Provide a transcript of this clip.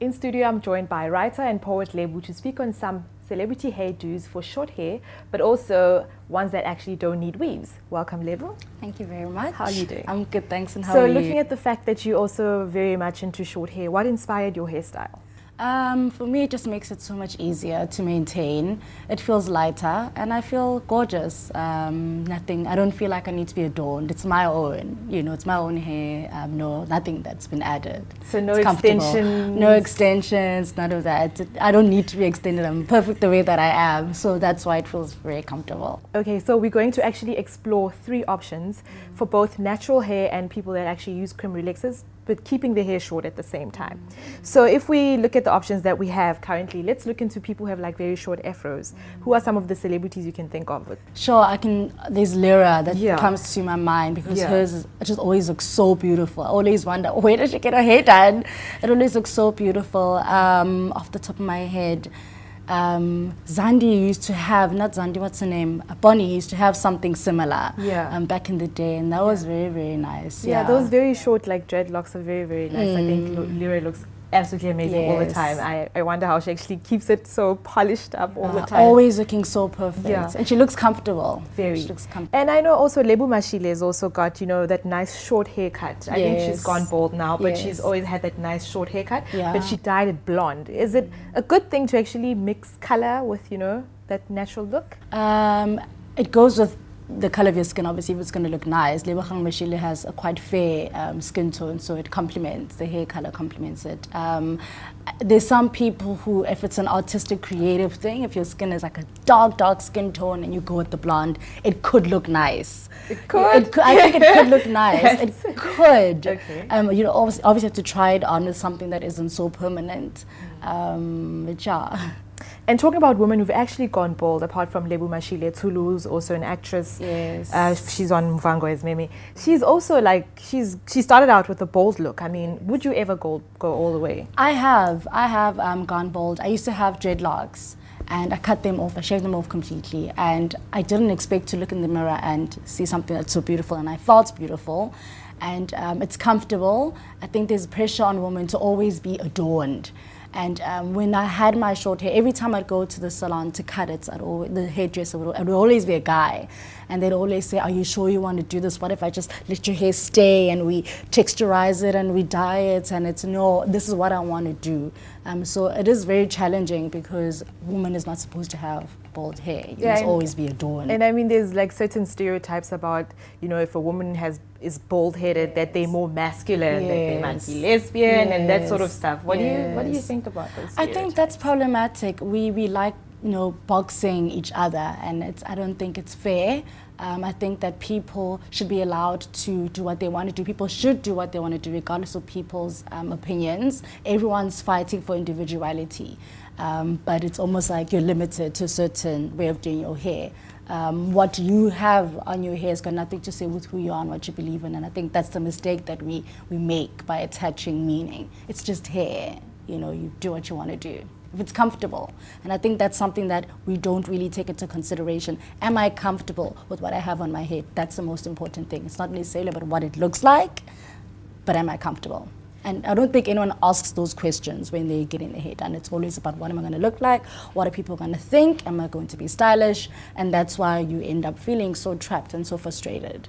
In studio, I'm joined by writer and poet Lebo to speak on some celebrity hairdos for short hair, but also ones that actually don't need weaves. Welcome, Lebo. Thank you very much. How are you doing? I'm good, thanks. And how are you? So, looking at the fact that you're also very much into short hair, what inspired your hairstyle? For me, it just makes it so much easier to maintain. It feels lighter and I feel gorgeous. I don't feel like I need to be adorned. It's my own, it's my own hair. Nothing that's been added. So no extensions? No extensions, none of that. I don't need to be extended. I'm perfect the way that I am. So that's why it feels very comfortable. Okay, so we're going to actually explore 3 options for both natural hair and people that actually use creme relaxers, but keeping the hair short at the same time. So if we look at the options that we have currently, let's look into people who have like very short afros. Who are some of the celebrities you can think of? Sure, there's Lyra that comes to my mind because hers just always looks so beautiful. I always wonder, where does she get her hair done? It always looks so beautiful. Off the top of my head, Zandi used to have, not Zandi, what's her name? Bonnie used to have something similar back in the day, and that was very, very nice. Yeah, those very short like dreadlocks are very, very nice. I think Lyra looks absolutely amazing all the time. I wonder how she actually keeps it so polished up all the time. Always looking so perfect. And she looks comfortable. Very. She looks comfortable. And I know also Lebo Mashile has also got, that nice short haircut. I think she's gone bald now, but she's always had that nice short haircut. But she dyed it blonde. Is it a good thing to actually mix color with, that natural look? It goes with the color of your skin, obviously, if it's going to look nice. Lebo Mashile has a quite fair skin tone, so it complements, the hair color complements it. There's some people who, if it's an artistic, creative thing, if your skin is like a dark skin tone and you go with the blonde, it could look nice. It could? I think it could look nice. Yes. It could. Okay. You obviously have to try it on with something that isn't so permanent. But yeah. And talking about women who've actually gone bald, apart from Lebo Mashile, Tulu's also an actress. Yes. She's on Mvango as Mimi. She's also like, she started out with a bald look. I mean, would you ever go all the way? I have gone bald. I used to have dreadlocks and I cut them off, I shaved them off completely. And I didn't expect to look in the mirror and see something that's so beautiful, and I felt beautiful. And it's comfortable. I think there's pressure on women to always be adorned. And when I had my short hair, every time I'd go to the salon to cut it, the hairdresser would always be a guy. And they'd always say, are you sure you want to do this? What if I just let your hair stay and we texturize it and we dye it? And it's, no, this is what I want to do. So it is very challenging because a woman is not supposed to have bald hair. You must always be adorned. And I mean, there's like certain stereotypes about, if a woman is bald-headed, that they're more masculine, that they might be lesbian and that sort of stuff. What do you think about those stereotypes? I think that's problematic. We like, boxing each other, and I don't think it's fair. I think that people should be allowed to do what they want to do. People should do what they want to do regardless of people's opinions. Everyone's fighting for individuality. But it's almost like you're limited to a certain way of doing your hair. What you have on your hair has got nothing to say with who you are and what you believe in, and I think that's the mistake that we make by attaching meaning. It's just hair, you do what you want to do, if it's comfortable. And I think that's something that we don't really take into consideration. Am I comfortable with what I have on my head? That's the most important thing. It's not necessarily about what it looks like, but am I comfortable? And I don't think anyone asks those questions when they're getting their hair done. It's always about, what am I going to look like? What are people going to think? Am I going to be stylish? And that's why you end up feeling so trapped and so frustrated.